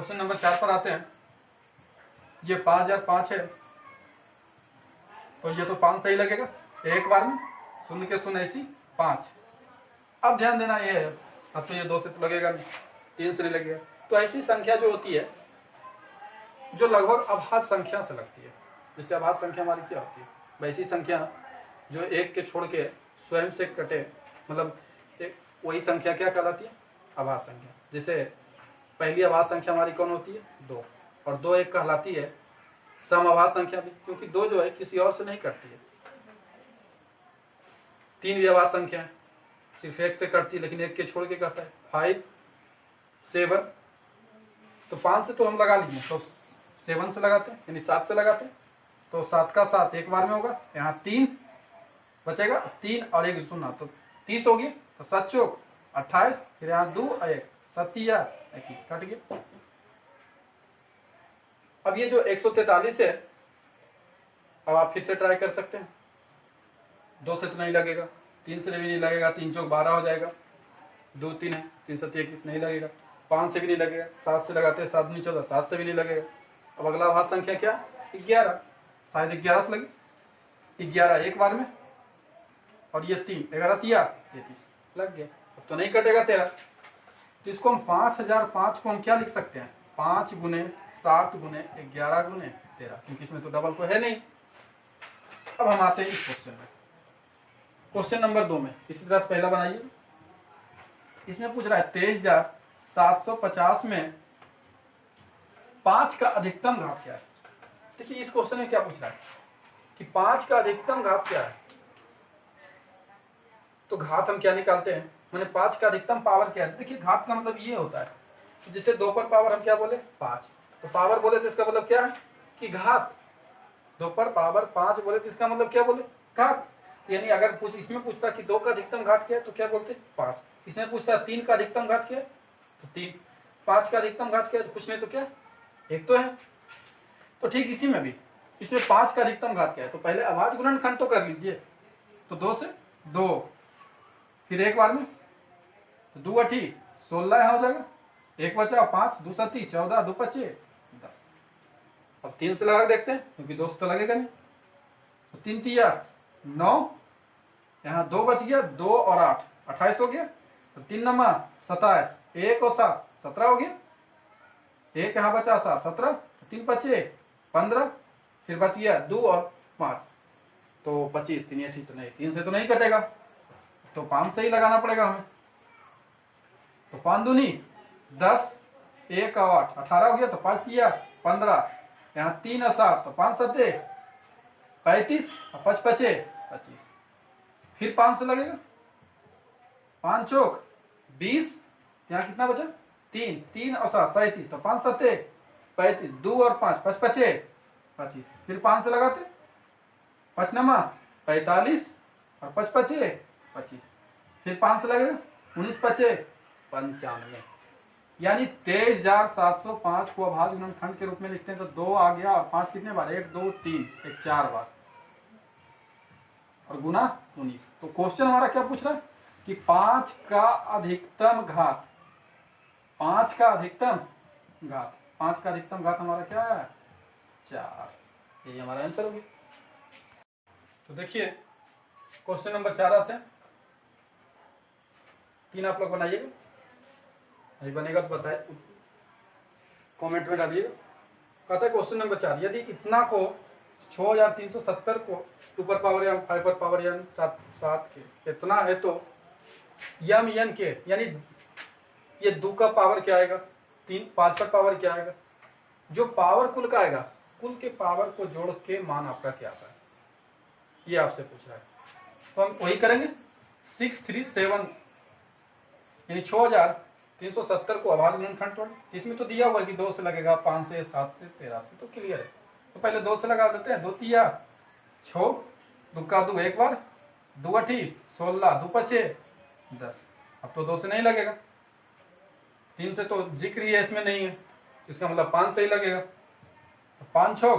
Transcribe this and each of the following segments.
Question number 4 पर आते हैं। ये 5005 है, तो ये तो 5 सही लगेगा एक बार में, 0 के 0 ऐसी 5। अब ध्यान देना ये है, अब तो ये 2 से तो लगेगा नहीं, 3 से नहीं लगेगा। तो ऐसी संख्या जो होती है जो लगभग अभाज्य संख्या से लगती है, जिससे अभाज्य संख्या हमारी क्या होती है, वैसी संख्या जो एक के छोड़ के स्वयं से कटे, मतलब एक वही संख्या क्या कहलाती है, अभाज्य संख्या। जैसे पहली अभाज्य संख्या हमारी कौन होती है, 2, और 2 एक कहलाती है समअभाज्य संख्या भी, क्योंकि 2 जो है किसी और से नहीं कटती है। 3 भी अभाज्य संख्या है, सिर्फ एक से कटती है, लेकिन एक के छोड़ के कहता है। 5, 7, तो 5 से तो हम लगा लीजिए, तो 7 से लगाते हैं, यानी 7 से लगाते हैं, तो 7 का 7 एक बार में होगा, यहाँ 3 बचेगा, 3 और 1 0, तो 30 होगी, तो 7 चौक 28, फिर यहाँ 2 और 1 7 या 21 कट गया। अब ये जो 143 है, अब आप फिर से ट्राई कर सकते हैं। 2 से तो नहीं लगेगा, 3 से भी नहीं लगेगा, 3 चौक 12 हो जाएगा, 2 3 है, 3 7 21 नहीं लगेगा, 5 से भी नहीं लगेगा, 7 से लगाते हैं, 7 नहीं 14, 7 से भी नहीं लगेगा। अब अगला अभाज्य संख्या क्या, 11, शायद 11 से लगे, 11 एक बार में, और ये 3, 11 तिया 33 लग गया। अब तो नहीं कटेगा 13, तो इसको हम 5005 को हम क्या लिख सकते हैं, 5 गुने 7 गुने 11 गुने 13, क्योंकि इसमें तो डबल को है नहीं। अब हम आते हैं इस क्वेश्चन में, क्वेश्चन नंबर 2 में इसी तरह से पहला बनाइए। इसमें पूछ रहा है 23750 में 5 का अधिकतम घात क्या है। देखिए इस क्वेश्चन में क्या पूछ रहा है कि 5 का अधिकतम घात क्या है, तो घात हम क्या निकालते हैं, मैंने 5 का अधिकतम पावर क्या है। देखिए घात का मतलब ये होता है कि जिसे 2 पर पावर हम क्या बोले 5, तो पावर बोले तो इसका मतलब क्या है कि घात, 2 पर पावर 5 बोले तो इसका मतलब क्या बोले घात। यानी अगर इसमें पूछता कि 2 का अधिकतम घात क्या है तो क्या बोलते 5, इसमें पूछता 3 का अधिकतम घात क्या है तो 3, 5 का अधिकतम घात क्या है तो कुछ नहीं तो क्या एक तो है। तो ठीक इसी में भी इसमें 5 का अधिकतम घात क्या है, तो पहले अभाज्य गुणनखंड तो कर लीजिए, तो 2 से 2, फिर एक बार में 2 8 16 यहाँ हो जाएगा, एक बचा 5 2 7 14 2 5 10। अब 3 से लगा देखते हैं, क्योंकि 2 से तो लगेगा नहीं, तो 3 तिया 9, यहाँ 2 बच गया, 2 और 8 28 हो गया, तो 3 नमा 27, 1 और 7 17 हो गया, एक यहाँ बचा 7 17, तो 3 बचे 15, फिर बच गया 2 और 5 तो 25, 3 8 तो नहीं, 3 से तो नहीं कटेगा, तो 5 से ही लगाना पड़ेगा हमें। तो 5 दूनी 10, 1 और 8 18 हो गया, तो 5 किया 15, यहाँ 3 और 7 तो 5 7 35 और 5 बचे 25, फिर 5 से लगेगा, 5 चौक 20, यहाँ कितना बचा 3, 3 और 7 37, तो 5 7 35, 2 और 5 5 बचे 25, फिर 5 से लगाते 5 नमा 45 और 5 बचे 25, फिर 5 से लगेगा 19 बचे 95, यानी 23705 को अभाज्य गुणनखंड के रूप में लिखते हैं तो 2 आ गया और 5 कितने बार 1 2 3 1 4 बार और गुना 19। तो क्वेश्चन हमारा क्या पूछ रहा है कि 5 का अधिकतम घात, 5 का अधिकतम घात, 5 का अधिकतम घात हमारा क्या है 4, यही हमारा आंसर होगी। तो देखिए क्वेश्चन नंबर 4 आते हैं, 3 आप लोग बनाइएगा, नहीं बनेगा तो बताए कमेंट में डालिएगा। कहता है क्वेश्चन नंबर 4, यदि इतना को 6370 को 2 पर पावर या 5 पर पावर या 7 के इतना है तो यम एन के, यानी ये 2 का पावर क्या आएगा, 3 5 पर पावर क्या आएगा, जो पावर कुल का आएगा, कुल के पावर को जोड़ के मान आपका क्या आता है, ये आपसे पूछ रहा है। तो हम वही करेंगे 637 यानी 6370 को अभाज्य गुणनखंड तोड़, इसमें तो दिया हुआ है कि 2 से लगेगा, 5 से 7 से 13 से, तो क्लियर है। तो पहले 2 से लगा देते हैं, 2 तिया 6, 2 का 2 एक बार, 2 8 16 2 5 10, अब तो 2 से नहीं लगेगा, 3 से तो जिक्र ही है इसमें नहीं है, इसका मतलब 5 से ही लगेगा, तो 5 6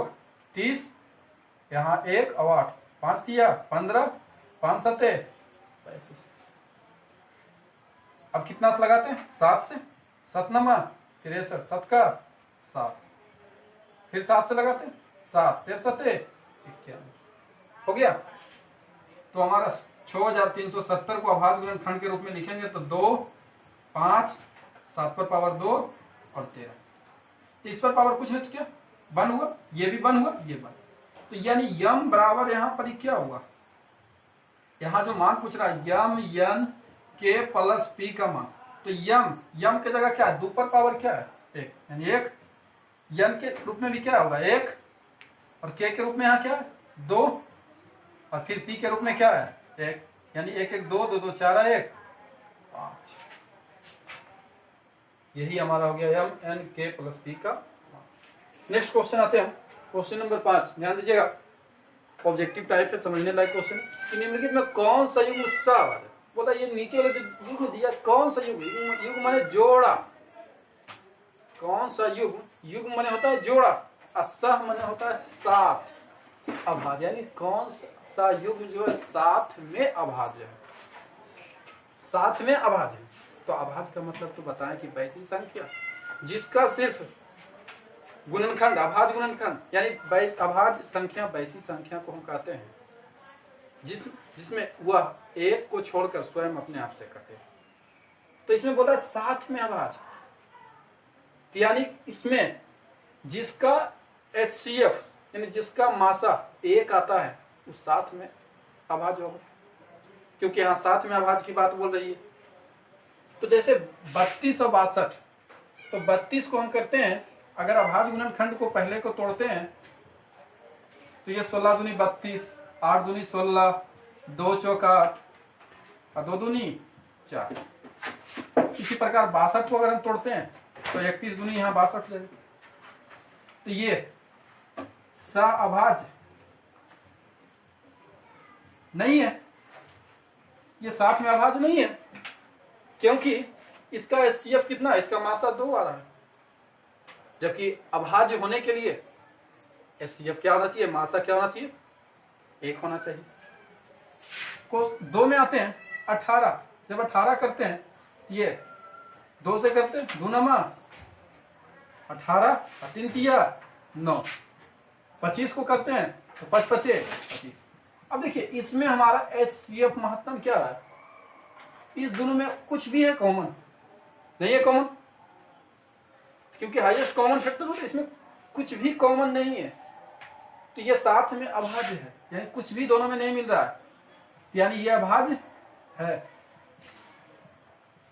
30, यहाँ 1 और 8 5 तिया 15, 5 7 35, अब कितना से लगाते हैं 7 से, 7 नमा 63, 7 का 7, फिर 7 से लगाते 7 फिर 7 51 हो गया। तो हमारा 6370 को अभाज्य गुणनखंड के रूप में लिखेंगे तो 2 5 7 पर पावर 2 और 13, इस पर पावर कुछ नहीं तो क्या 1 हुआ, ये भी 1 हुआ, ये 1। तो यानी यम बराबर यहाँ पर क्या हुआ, यहाँ जो मान पूछ रहा है यम एन के प्लस पी का मान, तो यम के जगह क्या है 2 पर पावर क्या है 1, यानी 1 यन के रूप में भी क्या होगा 1 और के रूप में यहाँ क्या है 2 और फिर पी के रूप में क्या है 1, यानी 1 1 2 2 2 4 1 5। यही हमारा हो गया यम एन के प्लस पी का। नेक्स्ट क्वेश्चन आते हैं, क्वेश्चन नंबर 5, ध्यान दीजिएगा, ऑब्जेक्टिव टाइप पे समझने लायक क्वेश्चन कि निम्नलिखित में कौन सा युग्म सह है, बोला ये नीचे वाला जो युग्म दिया कौन सा युग्म माने जोड़ा, कौन सा युग्म माने होता है जोड़ा और सह माने होता है साथ अभाज्य, यानी कौन सा युग्म जो है साथ में अभाज्य है, साथ में अभाज्य है। तो अभाज्य का मतलब तो बताएं कि वैसी संख्या जिसका सिर्फ गुणनखंड अभाज्य गुणनखंड, यानी अभाज्य संख्या वैसी संख्या को हम कहते हैं जिसमें वह एक को छोड़कर स्वयं अपने आप से कटे। तो इसमें बोला साथ में अभाज्य, यानी इसमें जिसका HCF यानी जिसका मासा 1 आता है उस साथ में अभाज्य होगा, क्योंकि यहाँ साथ में अभाज्य की बात बोल रही है। तो जैसे 32 और 62, तो 32 को हम करते हैं अगर अभाज्य गुणनखंड को पहले को तोड़ते हैं तो ये 16 दूनी 32, 8 दूनी 16, 2 चौक 8 और 2 दूनी 4। इसी प्रकार 62 को अगर हम तोड़ते हैं तो 31 दूनी यहाँ 62 ले, तो ये अभाज्य नहीं है, ये साथ में अभाज्य नहीं है, क्योंकि इसका HCF कितना है, इसका मासा 2 आ रहा है, जबकि अभाज्य होने के लिए HCF क्या होना चाहिए, मासा क्या होना चाहिए 1 होना चाहिए। को 2 में आते हैं 18, जब 18 करते हैं ये 2 से करते हैं 2 नमा 18 और 3 तिया 9, 25 को करते हैं तो 5 5 25। अब देखिए इसमें हमारा HCF महत्तम क्या है, इस दोनों में कुछ भी है कॉमन नहीं है, कॉमन क्योंकि हाईएस्ट कॉमन फैक्टर होता है, इसमें कुछ भी कॉमन नहीं है, तो ये साथ में अभाज्य है, यानी कुछ भी दोनों में नहीं मिल रहा है, यानी ये अभाज्य है,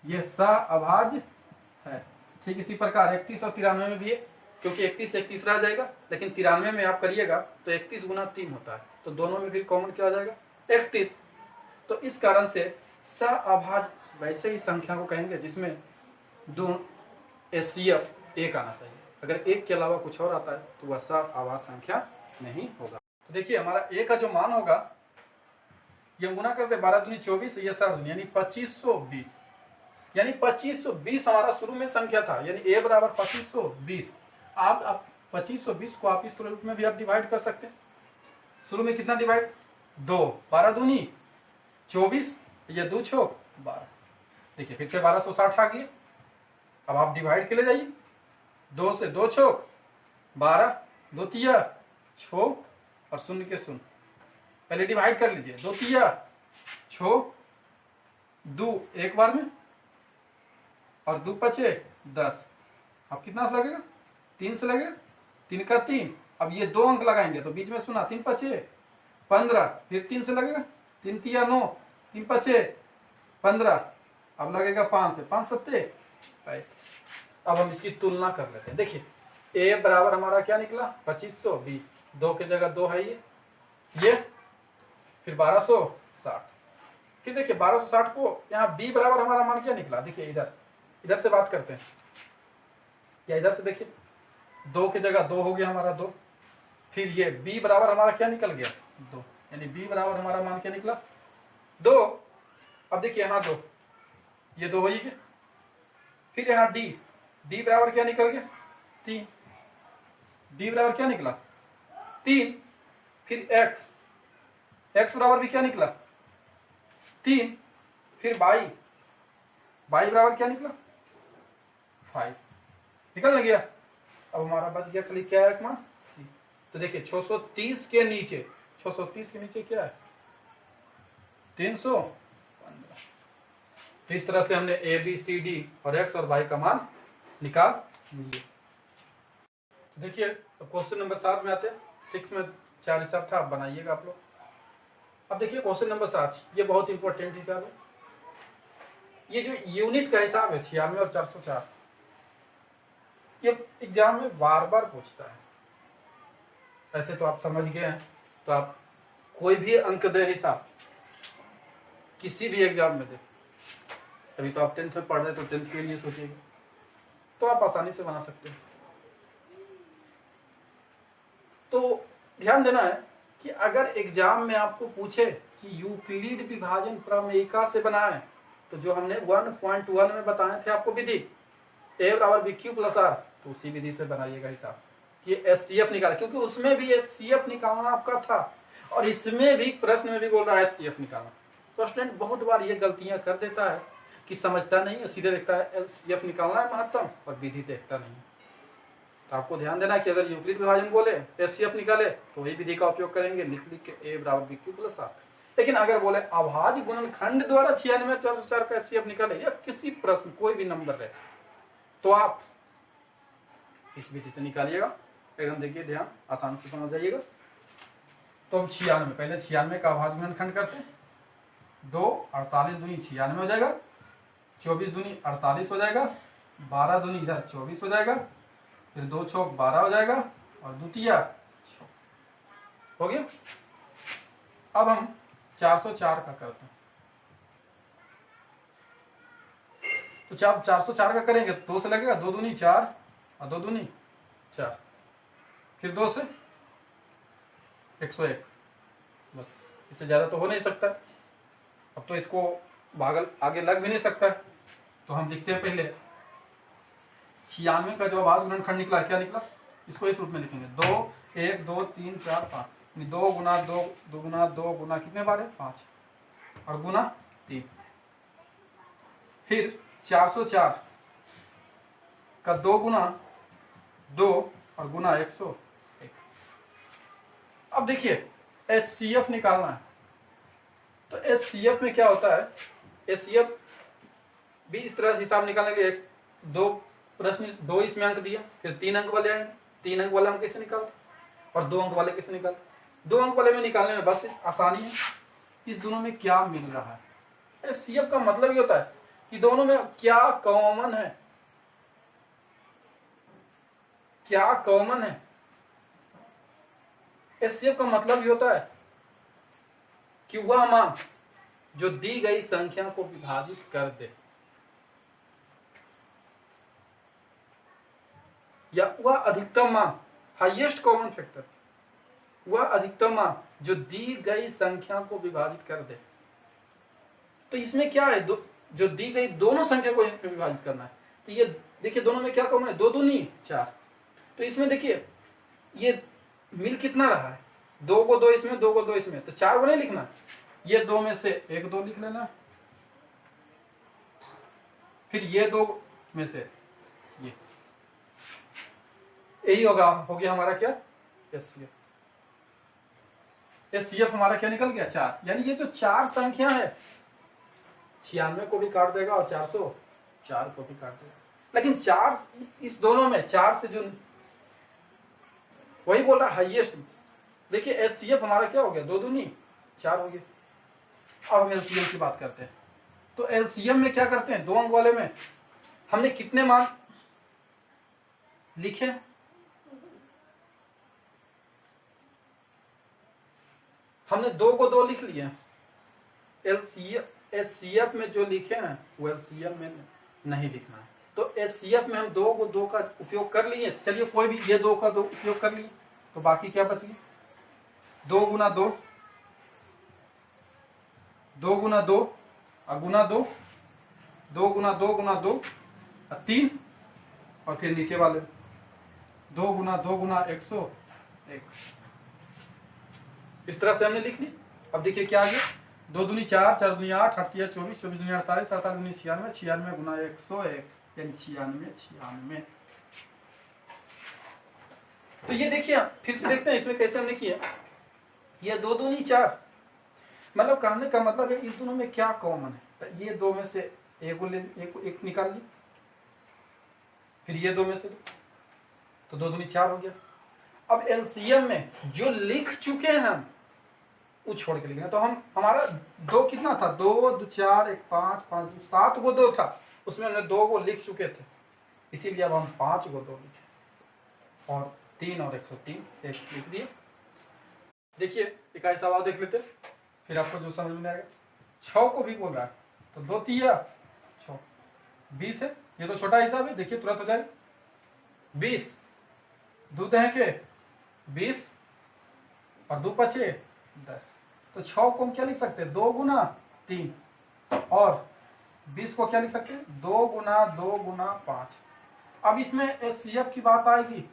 ये अभाज्य है। ठीक इसी प्रकार 31 और 93 में भी है, क्योंकि 31 से 31 रह जाएगा, लेकिन 93 में आप करिएगा तो 31 गुना 3 होता है, तो दोनों में फिर कॉमन क्या हो जाएगा 31। तो इस कारण से अभाज्य वैसे ही संख्या को कहेंगे जिसमें दोनों HCF 1 आना चाहिए, अगर 1 के अलावा कुछ और आता है तो वह अभाज्य संख्या नहीं होगा। तो देखिए हमारा A का जो मान होगा ये गुना करते 12 दूनी 24, ये 7 दूनी यानी 2520, यानी 2520 हमारा शुरू में संख्या था, यानी A बराबर 2520। आप 2520 को आप इस रूप में भी आप डिवाइड कर सकते हैं, शुरू में कितना डिवाइड 2, 12 दूनी 24, ये 2 छोक 12, देखिए फिर से 1260 आ गया। अब आप डिवाइड के ले जाइए, 2 से 2 छोक 12, 2 तिया 6 और 0 के 0, पहले डिवाइड कर लीजिए, 2 तिया 6, 2 एक बार में और 2 पचे 10, अब कितना से लगेगा 3 से लगेगा, 3 का 3, अब ये 2 अंक लगाएंगे तो बीच में सुना 3 पचे 15, फिर 3 से लगेगा 3 तिया 9, 3 पचे 15, अब लगेगा 5 से 5 सत्ते 5। अब हम इसकी तुलना कर लेते हैं, देखिए A बराबर हमारा क्या निकला 2520, 2 की जगह 2 है ये फिर 1260, फिर देखिए 1260 को यहाँ B बराबर हमारा मान क्या निकला, देखिए इधर से बात करते हैं, या इधर से देखिए 2 की जगह 2 हो गया हमारा 2, फिर ये B बराबर हमारा क्या निकल गया 2, यानी B बराबर हमारा मान क्या निकला 2। अब देखिए यहाँ 2, ये 2 हो ही गया, फिर यहाँ D बराबर क्या निकल गया 3, D बराबर क्या निकला 3, फिर X बराबर भी क्या निकला 3, फिर Y बराबर क्या निकला 5, निकल ना गया। अब हमारा बच गया खाली क्या है मान सी। तो देखिए 630 के नीचे, 630 के नीचे क्या है 315। तो इस तरह से हमने ए बी सी डी और एक्स और वाई का मान निकाल लिए। देखिए तो क्वेश्चन नंबर 7 में आते हैं। 6 में 4 हिसाब था, आप बनाइएगा आप लोग। अब देखिए क्वेश्चन नंबर 7, ये बहुत इंपॉर्टेंट हिसाब है। ये जो यूनिट का हिसाब है 96 और 404, ये एग्जाम में बार बार पूछता है। ऐसे तो आप समझ गए हैं, तो आप कोई भी अंक दे हिसाब किसी भी एग्जाम में दे, अभी तो आप 10th में पढ़ रहे तो 10th के लिए सोचिएगा, तो आप आसानी से बना सकते हैं। तो ध्यान देना है कि अगर एग्जाम में आपको पूछे कि यूक्लिड विभाजन प्रमेयिका से बनाएं, तो जो हमने 1.1 में बताए थे आपको विधि a बराबर बी क्यू प्लस आर, तो उसी विधि से बनाइएगा हिसाब। ये एचसीएफ निकाला, क्योंकि उसमें भी एचसीएफ निकालना आपका था और इसमें भी प्रश्न में भी बोल रहा है एचसीएफ निकालना। तो स्टूडेंट बहुत बार ये गलतियां कर देता है कि समझता नहीं है, सीधे देखता है एचसीएफ निकालना है महत्तम और विधि देखता नहीं। तो आपको ध्यान देना कि अगर यूक्लिड विभाजन बोले एचसीएफ निकाले तो वही विधि का उपयोग करेंगे, लिख के a बराबर बी क्यू प्लस आर। लेकिन अगर बोले अभाज्य गुणनखंड द्वारा 96 404 का एचसीएफ निकाले या किसी प्रश्न कोई भी नंबर रहे, तो आप इस विधि से निकालिएगा। एकदम देखिए ध्यान, आसान से समझ जाइएगा। तो हम 96, पहले 96 का अभाज्य गुणनखंड करते हैं। 2 48 दूनी 96 हो जाएगा, 24 दूनी 48 हो जाएगा, 12 दूनी इधर 24 हो जाएगा, फिर 2 छौक 12 हो जाएगा और द्वितीया हो गया। अब हम 404 का करते हैं। तो 404 का करेंगे 2 से लगेगा, 2 दूनी 4 और 2 दूनी 4, फिर 2 से 101, बस इससे ज्यादा तो हो नहीं सकता। अब तो इसको भागल आगे लग भी नहीं सकता। तो हम लिखते हैं पहले 96 का जो अभाज्य गुणनखंड निकला, क्या निकला, इसको इस रूप में लिखेंगे 2 1 2 3 4 5, 2 गुना 2 2 गुना 2 गुना कितने बार है 5 और गुना 3, फिर 404 का 2 गुना 2 और गुना 101। अब देखिए एचसीएफ निकालना है, तो एचसीएफ में क्या होता है, एचसीएफ भी इस तरह से हिसाब निकालने के लिए 2 प्रश्न 2 इसमें अंक दिया, फिर 3 अंक वाले आएंगे, 3 अंक वाले हम कैसे निकालते और 2 अंक वाले कैसे निकालते। 2 अंक वाले में निकालने में बस आसानी है, इस दोनों में क्या मिल रहा है। एचसीएफ का मतलब ये होता है कि दोनों में क्या कॉमन है, क्या कॉमन है। एचसीएफ का मतलब ये होता है कि वह मान जो दी गई संख्या को विभाजित कर दे, या वह अधिकतम मान, हाईएस्ट कॉमन फैक्टर, वह अधिकतम मान जो दी गई संख्या को विभाजित कर दे। तो इसमें क्या है, जो दी गई दोनों संख्या को विभाजित करना है। तो ये देखिए दोनों में क्या कॉमन है, 2 दूनी 4। तो इसमें देखिए ये मिल कितना रहा है, 2 को 2 इसमें, 2 को 2 इसमें, तो 4 को नहीं लिखना, ये 2 में से 1 2 लिख लेना, फिर ये 2 में से ये, यही होगा, हो गया हमारा क्या एचसीएफ। एचसीएफ हमारा क्या निकल गया 4। यानी ये जो 4 संख्या है 96 को भी काट देगा और 404 को भी काट देगा, लेकिन 4 इस दोनों में 4 से जो वही बोल रहा हाईएस्ट। देखिए एचसीएफ हमारा क्या हो गया, 2 दूनी 4 हो गया। अब हम एलसीएम की बात करते हैं। तो एलसीएम में क्या करते हैं, 2 अंक वाले में हमने कितने मान लिखे, हमने 2 को 2 लिख लिया। एचसीएफ में जो लिखे हैं वो एलसीएम में नहीं लिखना है। तो एचसीएफ में हम 2 को 2 का उपयोग कर लिए, चलिए कोई भी ये 2 का 2 उपयोग कर लिए, तो बाकी क्या बच गया, 2 गुना 2, 2 गुना 2 और गुना 2, 2 गुना 2 गुना 2 और 3, और फिर नीचे वाले 2 गुना 2 गुना 101। इस तरह से हमने लिख ली। अब देखिए क्या आ गया, 2 दूनी 4 4 दूनी 8 8 24 24 दूनी 48 48 दूनी 96 96 गुना 101 यानी 96 96। तो ये देखिए फिर से देखते हैं इसमें कैसे हमने किया। ये 2 दूनी 4, मतलब कहने का मतलब है इस दोनों में क्या कॉमन है। ये 2 में से एक निकाल ली, फिर ये 2 में से 2, तो 2 दूनी 4 हो गया। अब एलसीएम में जो लिख चुके हैं हम वो छोड़ के लिखना। तो हम हमारा 2 कितना था, 2 2 4 1 5 5 2 7 को 2 था, उसमें हमने 2 को लिख चुके थे, इसीलिए अब हम 5 को 2 लिखे और 3 और 103 एक लिख दिए। देखिए इकाई सवाल देख लेते फिर आपको जो समझ में आएगा। 6 को भी बोल रहा है तो 2 तिया 6 20 है, ये तो छोटा हिसाब है, देखिए तुरंत हो जाएगा। 20 दूध है के 20 और 2 पचे 10, तो 6 को हम क्या लिख सकते हैं 2 गुना 3, और 20 को क्या लिख सकते हैं 2 गुना 2 गुना 5। अब इसमें एचसीएफ की बात आएगी,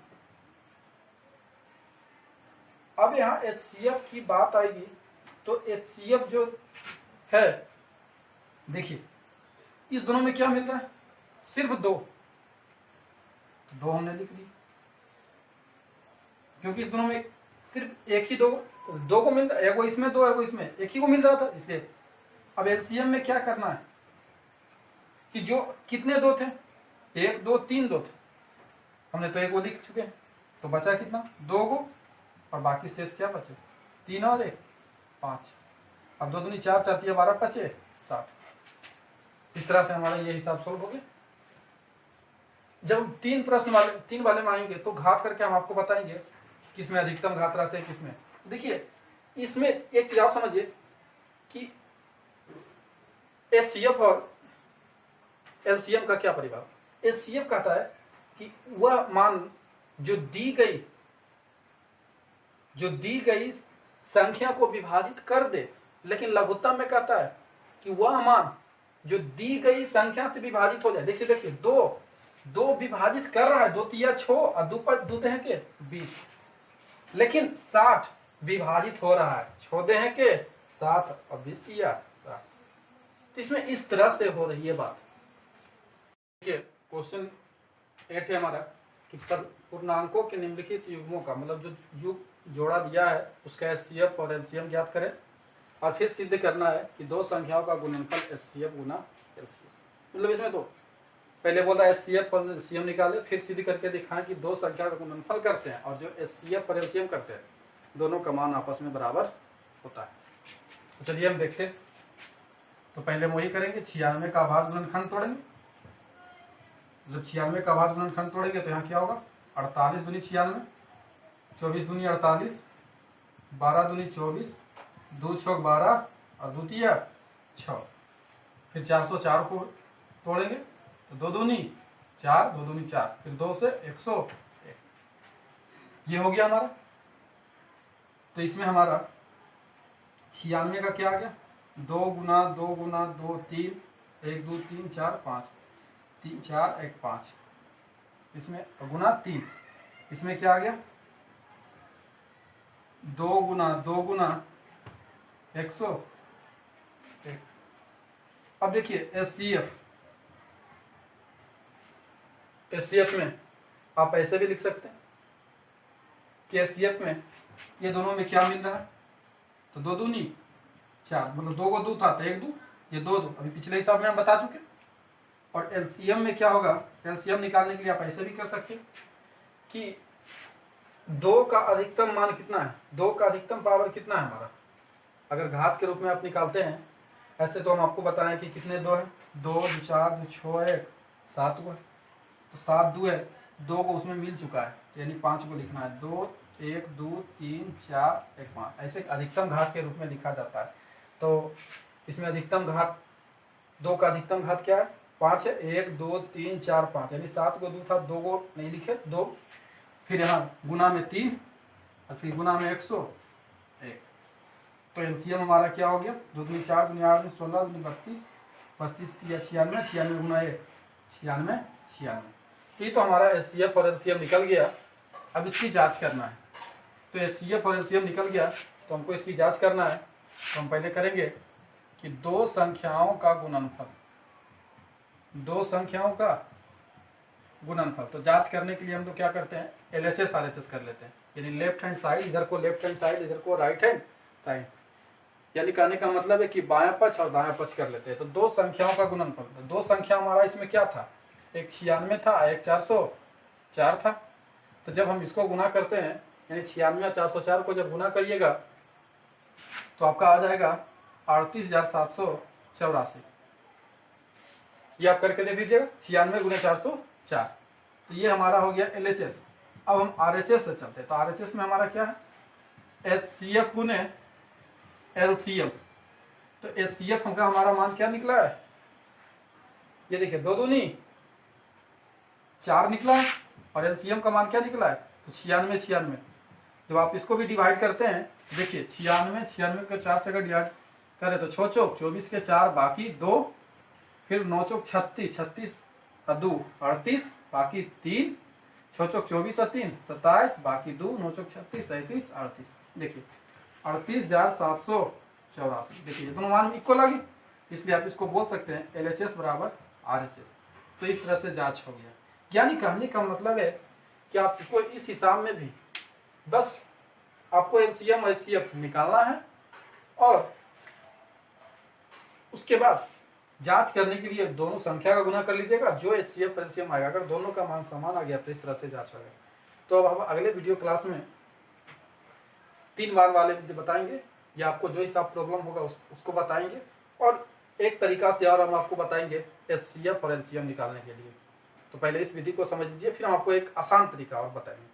अब यहाँ एचसीएफ की बात आएगी तो एचसीएफ जो है देखिए इस दोनों में क्या मिल रहा है सिर्फ 2, तो 2 हमने लिख दी क्योंकि इस दोनों में सिर्फ एक ही 2 को मिल रहा है, एक को इसमें 2 है, को इसमें एक ही को मिल रहा था इसलिए। अब एलसीएम में क्या करना है कि जो कितने 2 थे 1 2 3 2 थे, हमने तो 1 को लिख चुके हैं, तो बचा कितना 2 को, और बाकी शेष क्या बचे 3 और 1 5। अब 2 दूनी 4 4 3 12 बचे 60। इस तरह से हमारा ये हिसाब सोल्व हो गया। जब 3 वाले में आएंगे तो घात करके हम आपको बताएंगे किसमें अधिकतम घात रहते हैं किसमें। देखिए इसमें एक चीज आप समझिए कि एचसीएफ और एलसीएम का क्या परिभाषा। एचसीएफ कहता है कि वह मान जो दी गई संख्या को विभाजित कर दे, लेकिन लघुत्तम में कहता है कि वह मान जो दी गई संख्या से विभाजित हो जाए। देखिए 2 विभाजित कर रहा है, 2 तिया 6 और 2 पर 2 हैं के 20, लेकिन 60 विभाजित हो रहा है, 6 दे हैं के 7 और 20 तिया 60। तो इसमें इस तरह से हो रही है बात। देखिए क्वेश्चन 8 है हमारा कि पूर्णांकों के निम्नलिखित युग्मों का, मतलब जो युग जोड़ा दिया है उसका एचसीएफ और एलसीएम ज्ञात करें, और फिर सिद्ध करना है कि 2 संख्याओं का गुणनफल एचसीएफ गुना एलसीएम। मतलब इसमें तो पहले बोला एचसीएफ और एलसीएम निकाले, फिर सिद्ध करके दिखाएं कि 2 संख्या का गुणनफल करते हैं और जो एचसीएफ और एलसीएम करते हैं दोनों का मान आपस में बराबर होता है। तो चलिए हम देखते हैं। तो पहले हम वही करेंगे, 96 का आभाज्य गुणनखंड तोड़ेंगे। जब 96 का आभाज्य गुणनखंड तोड़ेंगे तो यहाँ क्या होगा 48 दूनी 96, 24 दूनी 48, 12 दूनी 24, 2 6 12 और 2 तिया 6। फिर 404 को तोड़ेंगे तो 2 दूनी 4, 2 दूनी 4, फिर 2 से 101। ये हो गया हमारा। तो इसमें हमारा 96 का क्या आ गया 2 गुना 2 गुना 2 3, 1 2 3 4 5, 3 4 1 5, इसमें गुना 3, इसमें क्या आ गया 2 गुना 101। अब देखिए एचसीएफ में आप ऐसे भी लिख सकते हैं कि एचसीएफ में ये दोनों में क्या मिल रहा है, तो 2 दूनी 4, मतलब 2 को 2 था तो 1 2, ये 2 2 अभी पिछले हिसाब में हम बता चुके। और एलसीएम में क्या होगा, एलसीएम निकालने के लिए आप ऐसे भी कर सकते हैं कि 2 का अधिकतम मान कितना है, 2 का अधिकतम पावर कितना है हमारा, अगर घात के रूप में आप निकालते हैं ऐसे तो हम आपको बताएं कि कितने 2 है, 2 2 4 2 6 है 7 को है, तो 7 2 है, 2 को उसमें मिल चुका है यानी 5 को लिखना है, 2 1 2 3 4 1 5, ऐसे अधिकतम घात के रूप में लिखा जाता है। तो इसमें अधिकतम घात 2 का अधिकतम घात क्या है 5 है, 1 2 3 4 5, यानी 7 को 2 था, 2 को नहीं लिखे 2, फिर यहाँ गुना में 3 और फिर गुना में 101। तो एलसीएम हमारा क्या हो गया 2 दूनी 4 दूनी 8 दूनी 16 दूनी 32, 32 या 96, 96 गुना 1 96 96। ये तो हमारा एचसीएफ और एलसीएम निकल गया। अब इसकी जांच करना है। तो एचसीएफ और एलसीएम निकल गया तो हमको इसकी जांच करना है। तो हम पहले करेंगे कि 2 संख्याओं का गुणनफल, 2 संख्याओं का गुणनफल। तो जांच करने के लिए हम लोग क्या करते हैं, LHS RHS कर लेते हैं, यानी लेफ्ट हैंड साइड, इधर को लेफ्ट हैंड साइड, इधर को राइट हैंड साइड, यानी कहने का मतलब है कि बायां पक्ष और दायां पक्ष कर लेते हैं। तो दो संख्याओं का गुणनफल, तो दो संख्या हमारा इसमें क्या था, एक 96 था, एक 404 था। तो जब हम इसको गुना करते हैं, यानी 96 और 404 को जब गुना करिएगा तो आपका आ जाएगा 38,784। ये आप करके देख लीजिएगा, 96 गुना 404। तो ये हमारा हो गया LHS। अब हम RHS से चलते हैं। तो RHS में हमारा क्या है, HCF गुने LCM। तो HCF का हमारा मान क्या निकला है, ये देखिए 2 दूनी 4 निकला है, और LCM का मान क्या निकला है, तो 96। जब आप इसको भी डिवाइड करते हैं, देखिए 96 को 4 से अगर डिवाइड करें तो 6 चौक 24 के 4 बाकी 2, फिर 9 चौक 36, 36 और 2 38 बाकी 3, 6 चौक 24 और 3 27 बाकी 2, 9 चौक 36 37 38। देखिए 38,784। देखिए ये दोनों मान इक्वल आ गए, इसलिए आप इसको बोल सकते हैं LHS बराबर RHS। तो इस तरह से जांच हो गया। यानी कहने का मतलब है कि आपको इस हिसाब में भी बस आपको LCM और HCF निकालना है, और उसके बाद जांच करने के लिए दोनों संख्या का गुना कर लीजिएगा, जो HCF और LCM आएगा, अगर दोनों का मान समान आ गया तो इस तरह से जांच होगा। तो अब हम अगले वीडियो क्लास में 3 बार वाले बताएंगे, या आपको जो हिसाब प्रॉब्लम होगा उसको बताएंगे, और एक तरीका से और हम आपको बताएंगे HCF और LCM निकालने के लिए। तो पहले इस विधि को समझ लीजिए, फिर हम आपको एक आसान तरीका और बताएंगे।